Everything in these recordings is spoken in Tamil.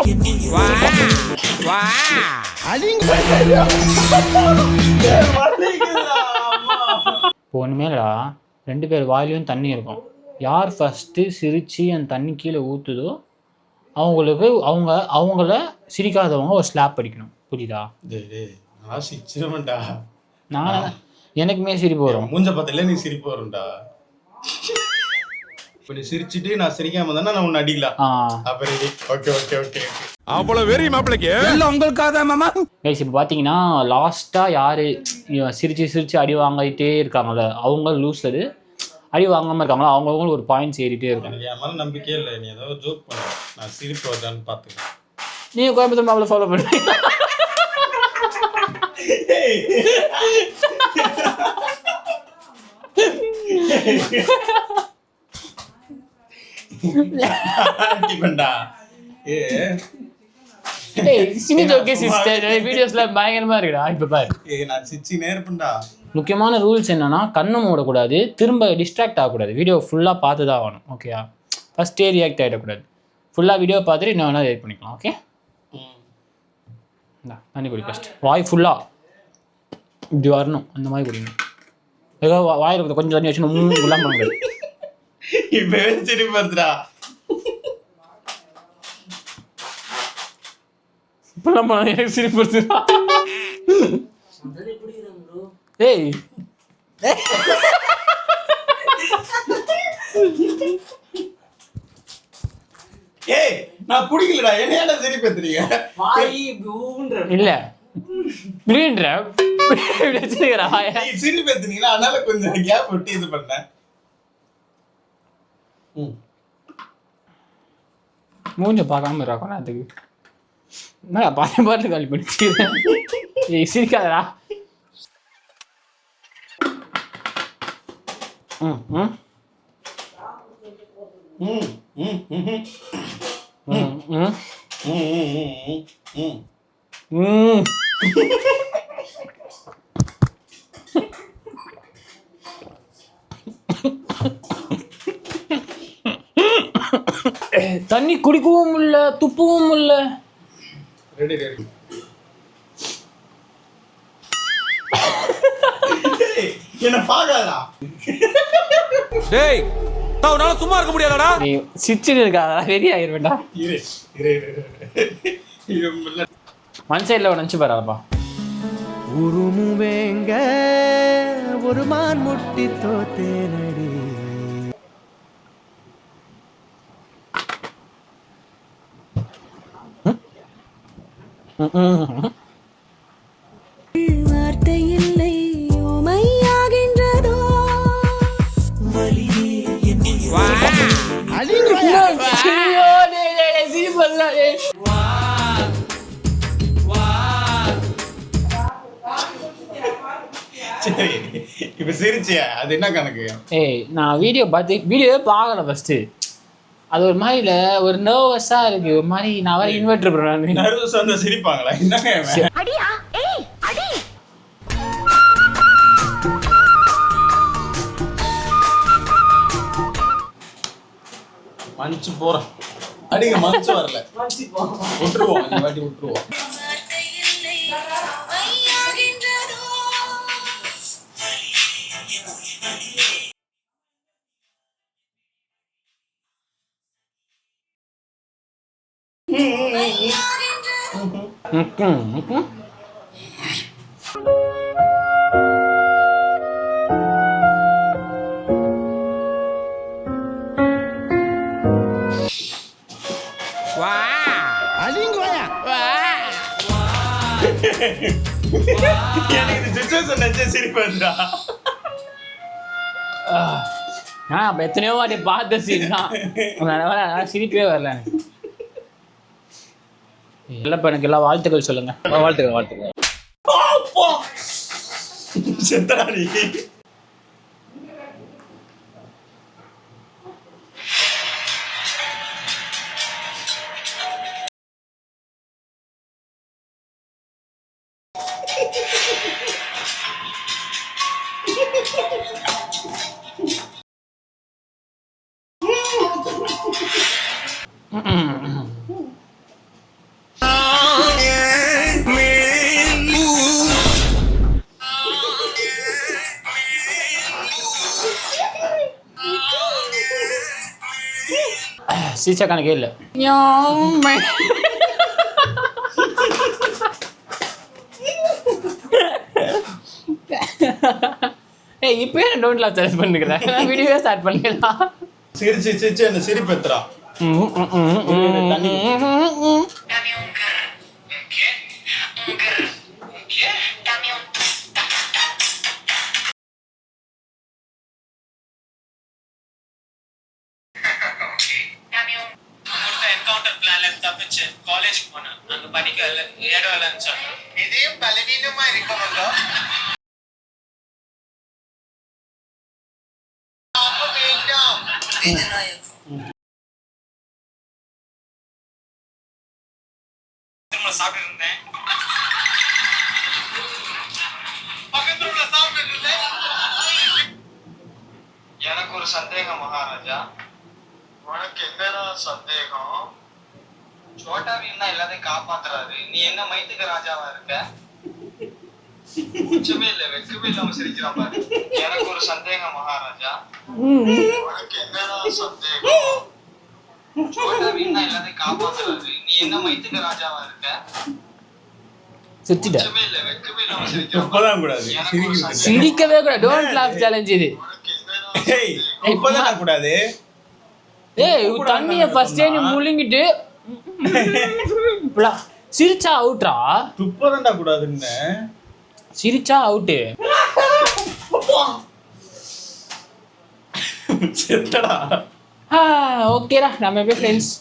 இப்போ ஒன்றுமே இல்லைடா, 2 பேர் வாயிலையும் தண்ணி இருக்கும். யார் ஃபஸ்ட்டு சிரித்து அந்த தண்ணி கீழே ஊற்றுதோ அவங்களுக்கு அவங்கள சிரிக்காதவங்க ஒரு ஸ்லாப் அடிக்கணும். புரியுதா? நான் எனக்குமே சிரிப்பு வரும். மூஞ்ச பார்த்தாலே நீ சிரிப்பு வரும்டா. இப்போ நீ சிரிச்சுட்டு நான் சிரிக்காம தானே நான் உன்னை அடிக்கலாம். ஓகே ஓகே ஓகே அவ்வளவு வெறி மாப்பிளைக்கு எல்லாம் உங்களுக்காக தான் மாமா. கைஸ் இப்போ பார்த்தீங்கன்னா லாஸ்ட்டாக யார் சிரித்து அடி வாங்கிட்டே இருக்காங்கள அவங்க லூஸரு, அடி வாங்காமல் இருக்காங்களோ அவங்களுக்கு ஒரு பாயிண்ட்ஸ் ஏறிட்டே இருக்கும். எனக்கு என் மேலே நம்பிக்கையே இல்லை. நீ ஏதாவது ஜோக் பண்ண நான் சிரிப்பு வருதான்னு பார்த்துக்கிறேன். நீங்கள் கோயம்புத்தூர் மாப்பிள ஃபாலோ பண்ணுறீங்க. பயங்கரமா இருக்குடா. இப்ப பாரு, முக்கியமான ரூல்ஸ் என்னன்னா கண்ணு மூடக்கூடாது, திரும்ப டிஸ்ட்ராக்ட் ஆகக்கூடாது, வீடியோ ஃபுல்லா பார்த்து தான் ஆகணும். ஓகேயா? ஃபர்ஸ்டே ரியாக்ட் ஆகிடக்கூடாது, ஃபுல்லா வீடியோ பார்த்துட்டு இன்னும் வேணா ரியாக்ட் பண்ணிக்கலாம். ஓகே, தண்ணி குடி ஃபர்ஸ்ட். வாய் ஃபுல்லா இப்படி வரணும், அந்த மாதிரி குடிங்க. ஏதோ வாயில் கொஞ்சம் தண்ணி வச்சு உள்ளாம பண்ண முடியாது. இப்ப சரி பார்த்துடா, இப்பெல்லாம் எனக்கு சிரிப்பு வருதுடா. ஏய் ஏய் நான் குடிக்கலடா, என்னையாடா சிரிப்பு ஏத்துறீங்க? இல்ல பிளீன்ற வச்சுக்கிறா சிரிப்பு ஏத்துனீங்களா, அதனால கொஞ்சம் கேப் விட்டு இது பண்ணேன். மூஞ்ச பார்க்காம இருக்கா அதுக்கு நான் பாட்டு காலி பண்ணிக்கிறேன். ஏய் சிரிக்காதடா. தண்ணி குடிக்கவும் இல்ல, துப்பவும் இல்ல. Ready ready. என்ன பாக்காதடா. டேய் தவனால சும்மா இருக்க முடியாதடா. நீ சிச்சிட்டு இருக்காதடா, ரெடி ஆயிருவேடா. இரு இரு இரு. மன் சைடுல நினைச்சு பாருப்பா. உருமுவேங்க ஒரு மான் முட்டி தோத்தேனடி. வார்த்தை இல்லை ஓமையாகின்றதோ இப்ப சிரிச்சியா, அது என்ன கணக்கு? ஏய் நான் வீடியோவே பார்க்கல ஃபர்ஸ்ட். அது ஒரு மாதிரி ஒரு நர்வஸா இருக்கு, ஒரு மாதிரி. நான் வேற இன்வெர்டர் பண்றேன். நர்வஸா இருந்தா சிரிப்பாங்களா? என்னங்க அடியா ஏய் அடி. மஞ்சு போறோம் அடிங்க, மஞ்சு வரல, விட்டுருவோம், இந்த வாட்டி விட்டுருவோம். எத்தனையோ வாட்டி பார்த்த சீன் தான், சிரிப்பே வரல எனக்கு. எனக்கு எல்லாம் வாழ்த்துக்கள் சொல்லுங்க. வாழ்த்துக்கள் வாழ்த்துக்கள். சிரிச்சா கணக்கே இல்லை. ஏய் இப்போ என்ன டோன்ட் லாஃப் சேலஞ்ச் பண்ணுகிறேன், வீடியோவே ஸ்டார்ட் பண்ணிடலாம். சிரிச்சு சிரிச்சு அந்த சிரிப்பு எத்துறா. என்கவுண்டர் பிளான்ல தப்பிச்சு காலேஜ் போனேன். அங்க படிக்க இடம் இல்லைன்னு சொன்னேன். இதே பலவீனமா இருக்கவங்க சாப்பிட்டு இருந்தேன். பக்கத்துல சாப்பிட்டு இருந்தேன். எனக்கு ஒரு சந்தேகம் மகாராஜா. உனக்கு என்னடா சந்தேகம்? சோட்டா பீம்னா எல்லாத்தையும் காப்பாத்துறாரு, நீ என்ன மைத்துக்கு ராஜாவா இருக்க? உச்சமே இல்ல, வெக்கமே இல்லாம சிரிக்கிறான் பாரு. எனக்கு ஒரு சந்தேகம் மகாராஜா. உனக்கு என்னடா சந்தேகம்? சோட்டா பீம்னா எல்லாத்தையும் காப்பாத்துறாரு, நீ என்ன மைத்துக்கு ராஜாவா இருக்க? சிரிச்சிட்ட. உச்சமே இல்ல, வெக்கமே இல்லாம சிரிக்கிறான். இப்பதான் கூடாது, சிரிக்கவே கூடாது. டோன்ட் லாஃப் சேலஞ்ச் இது. உனக்கு என்னடா ஏய் இப்பதான் கூடாது. ஏய் தண்ணிய ஃபர்ஸ்ட் நீ முழுங்கிட்டு சிரிச்சா அவுட்ரா. துப்பதான்டா கூடாதுன்னு. சிரிச்சா அவுட்டு. செத்தடா. ஓகேடா, நம்ம போய் ஃப்ரெண்ட்ஸ்.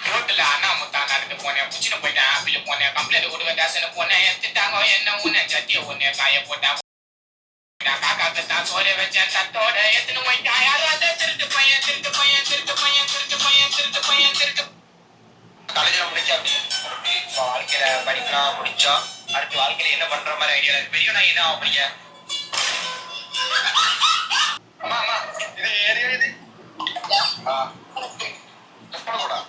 ரோட்ல அண்ணா முத்தான் நடந்து போனேன், புச்சின போயிட்டேன், ஆப்பிள் போனேன், கம்ப்ளைண்ட் கொடுக்க டேஷன் போனேன், எடுத்துட்டாங்க என்ன உன்னை சட்டிய ஒண்ணு காய போட்டேன், காக்காக்கு தான் சோறு வச்சேன் தட்டோட எத்தனை போயிட்டா யாரும் அதை திருட்டு பையன் திருட்டு பையன் திருட்டு பையன் திருட்டு பையன் திருட்டு பையன் திருட்டு. காலேஜ்ல முடிச்சா அப்படி வாழ்க்கையில படிக்கலாம் முடிச்சா அடுத்து வாழ்க்கையில என்ன பண்ற மாதிரி ஐடியா பெரிய நான் என்ன அப்படிங்க. அம்மா அம்மா இது ஏரியா இது தப்படக்கூடா.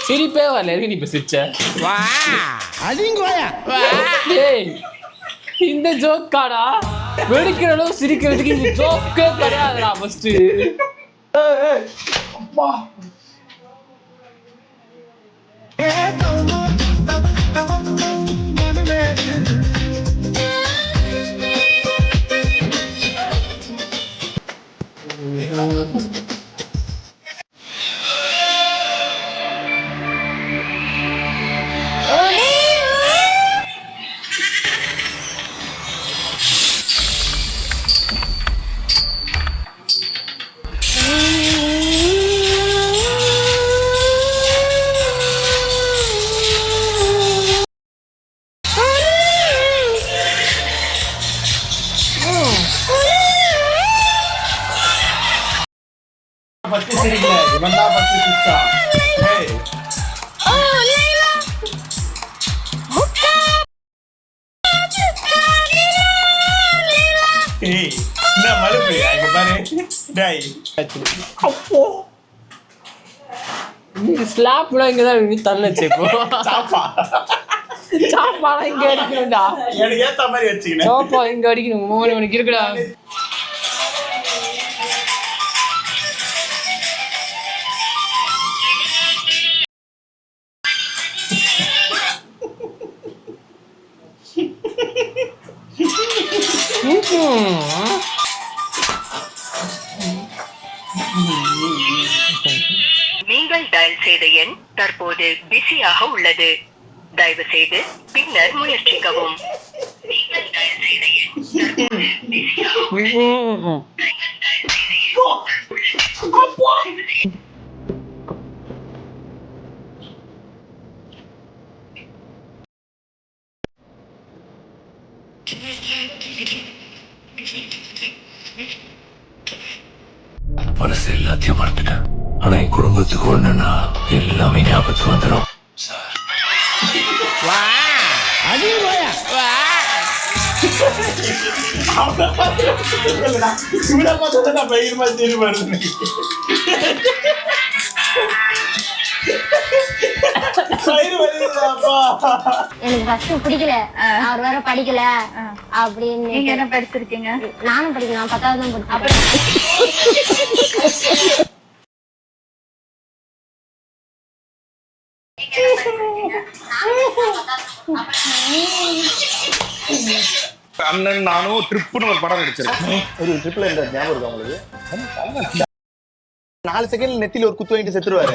சிரிப்பே வரல, எதுக்கு நீ இப்ப சிரிச்ச? ஏய் இந்த ஜோக்காடா, வெடிக்கிற அளவு சிரிக்கிறதுக்கு இந்த ஜோக்கே கிடையாதுடா. ஃபர்ஸ்ட் பத்தி சிரிக்கல, இவன் தான் பத்தி சிரிச்சா. ஏய் ஏய் என்ன மலுப்பு அங்க பாரு. டேய் அப்போ நீ ஸ்லாப்ல இங்க தான் நீ தள்ளச்சே போ. சாப்பா சாப்பாடா இங்க அடிக்கணும்டா. எனக்கு ஏத்த மாதிரி வச்சுக்கினேன். சாப்பா இங்க அடிக்கணும். மோனே உனக்கு இருக்குடா. நீங்கள் டயல் செய்த எண் தற்போது பிஸியாக உள்ளது. தயவு செய்து பின்னர் முயற்சிக்கவும். நீங்கள் டயல் செய்த எண் மனசு எல்லாத்தையும் மறந்துட்டேன். ஆனா என் குடும்பத்துக்கு ஒண்ணுன்னா எல்லாமே ஞாபகத்துக்கு வந்துடும். எனக்கு ஃபர்ஸ்ட் பிடிக்கல, அவர் வேற படிக்கல அப்படின்னு. நீங்க என்ன படிச்சிருக்கீங்க? நானும் படிக்கணும், 10வது தான் படிச்சேன். அண்ணன் நானும் ட்ரிப்புன்னு ஒரு படம் நடிச்சிருக்கேன். ஒரு ட்ரிப்ல இந்த ஞாபகம் இருக்கா உங்களுக்கு? 4 செகண்ட்ல நெத்தில ஒரு குத்து வாங்கிட்டு செத்துருவாரு.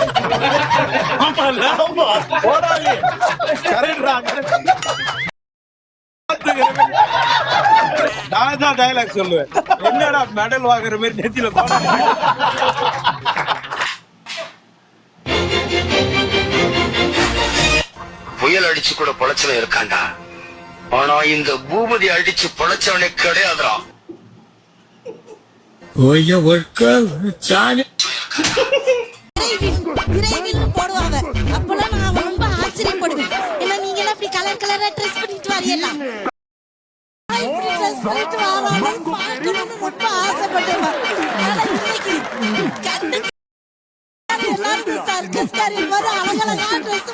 நான் தான் டயலாக் சொல்லுவேன். என்னடா மெடல் வாங்குற மாதிரி நெத்தியில புயல் அடிச்சு கூட பொழைச்சவன் இருக்காண்டா. ஆனா இந்த பூபதி அடிச்சு பொழைச்சவனே கிடையாதுடா. போடுவாங்க. அப்பெல்லாம் நான் ரொம்ப ஆச்சரியப்படுவேன். ஏன்னா நீங்க எல்லாம் அப்படி கலர் கலரா ட்ரெஸ் பண்ணிட்டு வரீங்களா? ட்ரெஸ் பண்ணிட்டு வரானே பார்க்கணும்னு ரொம்ப ஆசைப்பட்டேன். ஆனா இன்னைக்கு கண்டு எல்லாரும் சர்க்கஸ்காரி மாதிரி அழகழகா ட்ரெஸ்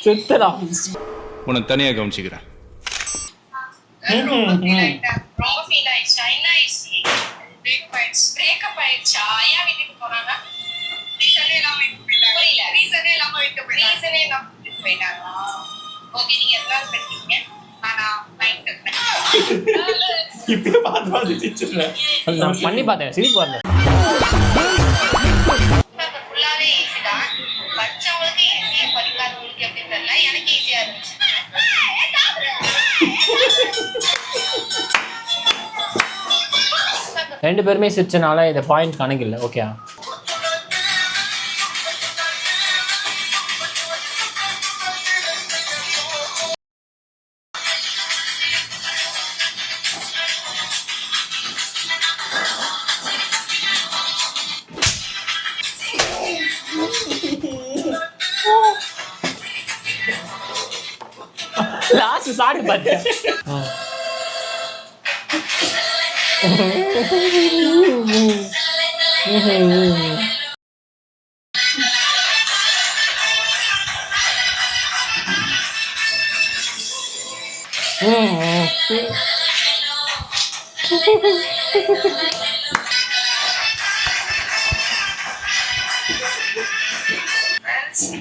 செத்தடா. உன்னை தனியா கவனிச்சுக்கிறேன். நான் பண்ணி பார்த்தேன், சிரிப்பு வரல. ரெண்டு பேருமே சிரிச்சனால இந்த பாயிண்ட் கணக்கில்லை. ஓகே, லாஸ்ட் சாப்பிட்டு பார்த்தேன்.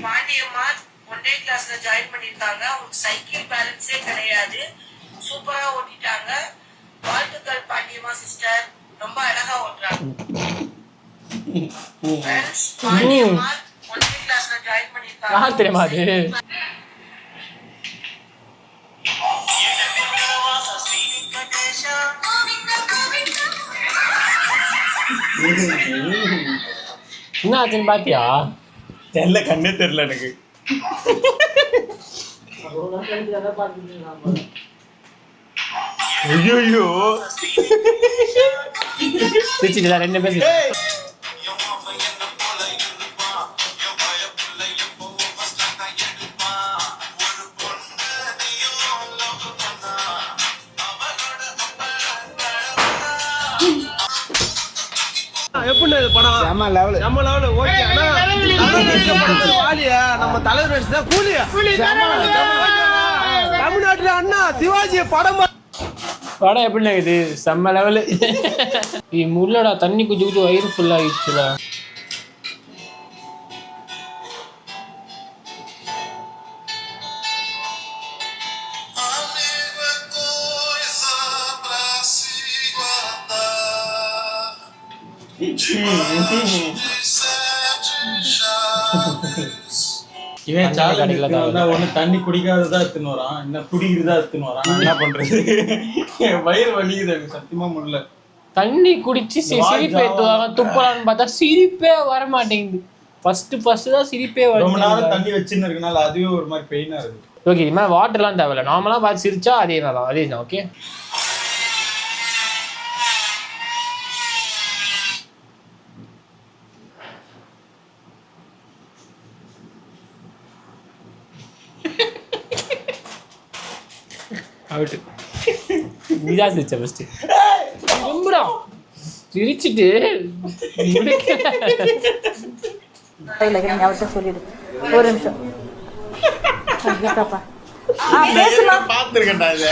பாண்டியம்மாள் ஒன்றே கிளாஸ்ல ஜாயின் பண்ணிருக்காங்க. அவங்களுக்கு சைக்கிள் பேலன்ஸே கிடையாது. சூப்பரா ஓட்டிட்டாங்க. வாழ்த்துக்கள் பாண்டியம்மா சிஸ்டர், ரொம்ப அழகா ஓட்டுறாங்க. பாண்டியம்மாள் ஒன்றே கிளாஸ்ல ஜாயின் பண்ணிருக்காங்க. தெரியுமா அது? என்ன ஆச்சுன்னு பாத்தியா? தெரியல, கண்ணே தெரியல எனக்கு. ஐயோ சிரிச்சுட்டு ரெண்டு பேர் எப்படி படம் நம்ம லெவல் ஓகே. வாலியா நம்ம தலைவர் கூலியா தமிழ்நாட்டுல அண்ணா சிவாஜி படம் எப்படி இருக்குது? செம்ம லெவலு. முள்ளடா, தண்ணி குச்சி குச்சி வயிறு ஃபுல் ஆகிடுச்சுடா. இவன் சேலஞ்ச் ஒண்ணு தண்ணி குடிக்காததா எடுத்துன்னு வரான், என்ன குடிக்கிறதா எடுத்துன்னு வரான். நான் என்ன பண்றது? என் வயிறு வலிக்குது எனக்கு சத்தியமா முடியல. தண்ணி குடிச்சு சிரிப்பு ஏத்துவாங்க, துப்பலான்னு பார்த்தா சிரிப்பே வர மாட்டேங்குது. ஃபர்ஸ்ட் தான் சிரிப்பே ரொம்ப நேரம் வரும். தண்ணி வச்சுன்னு இருக்கனால அதுவே ஒரு மாதிரி பெயினா இருக்கு. ஓகே, இது மாதிரி வாட்டர்லாம் தேவையில்ல, நார்மலாக பார்த்து சிரிச்சா அதே தான், அதே தான். Okay, out. நீதான் சிரிச்ச ஃபர்ஸ்ட். ரொம்படா சிரிச்சிட்டு அவர்கிட்ட சொல்லிடு. ஒரு நிமிஷம்.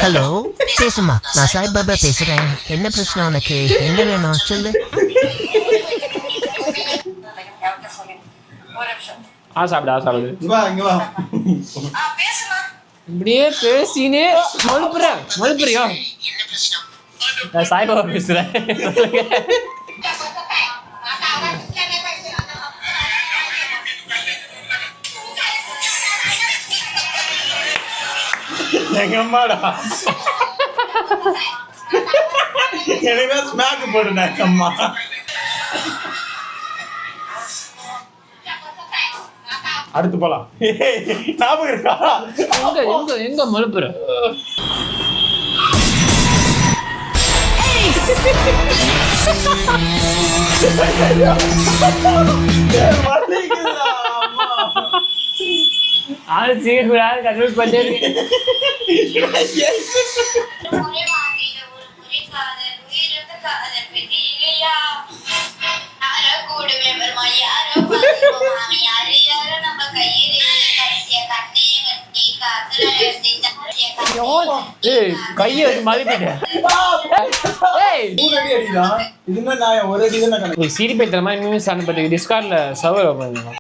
ஹலோ, பேசுமா. நான் சாய்பாபா பேசுறேன். என்ன பிரச்சனை உனக்கு? என்ன வேணும் சொல்லு. சாப்பிடு. இங்க வா. இப்படியே பேசினே மழுப்புறியா? நான் சாய்பாபா பேசுறேன். எங்க அம்மாடா எனக்கு ஸ்மாக் போடுனா அம்மா. அடுத்து போலாம். ஞாபகம் இருக்கா? எங்க மழுப்புற? ஆளு சீக்கிரம் கன்வெர்ட் பண்ணிருக்கேன். கையை வச்சு மதிப்பிட்டேன். இதுன்னா நான் ஒரு அடி தான் சிரிப்பை தர மாதிரி நியூஸ் அனுப்பி டிஸ்கார்ட்ல சர்வர் பண்ணுங்க.